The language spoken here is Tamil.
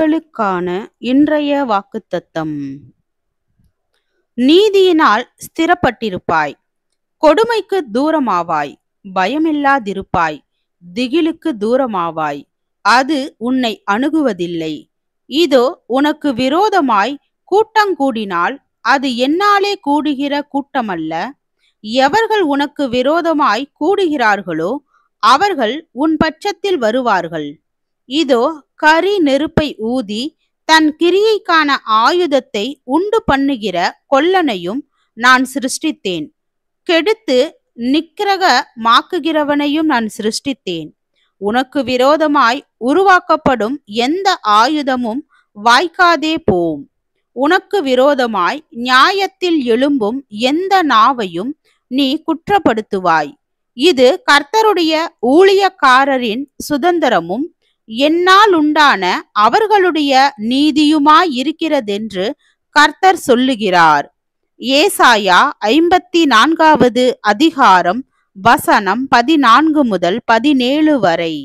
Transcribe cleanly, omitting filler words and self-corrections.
மக்களுக்கான இன்றைய வாக்குத்தத்தம். நீதியினால் ஸ்திரப்பட்டிருப்பாய், கொடுமைக்கு தூரமாவாய், பயமில்லாதிருப்பாய், திகிலுக்கு தூரமாவாய், அது உன்னை அணுகுவதில்லை. இதோ உனக்கு விரோதமாய் கூட்டங்கூடினால் அது என்னாலே கூடுகிற கூட்டமல்ல. எவர்கள் உனக்கு விரோதமாய் கூடுகிறார்களோ அவர்கள் உன் பட்சத்தில் வருவார்கள். இதோ கரி நெருப்பை ஊதி தன் கிரியைக்கான ஆயுதத்தை உண்டு பண்ணுகிற கொல்லனையும் நான் சிருஷ்டித்தேன். கெடுத்து நிக்கிரகமாக்குகிறவனையும் நான் சிருஷ்டித்தேன். உனக்கு விரோதமாய் உருவாக்கப்படும் எந்த ஆயுதமும் வாய்க்காதே போம். உனக்கு விரோதமாய் நியாயத்தில் எழும்பும் எந்த நாவையும் நீ குற்றப்படுத்துவாய். இது கர்த்தருடைய ஊழியக்காரரின் சுதந்திரமும் என்னால் உண்டான அவர்களுடைய நீதியுமாயிருக்கிறதென்று கர்த்தர் சொல்லுகிறார். ஏசாயா 54வது அதிகாரம் வசனம் 14 முதல் 17 வரை.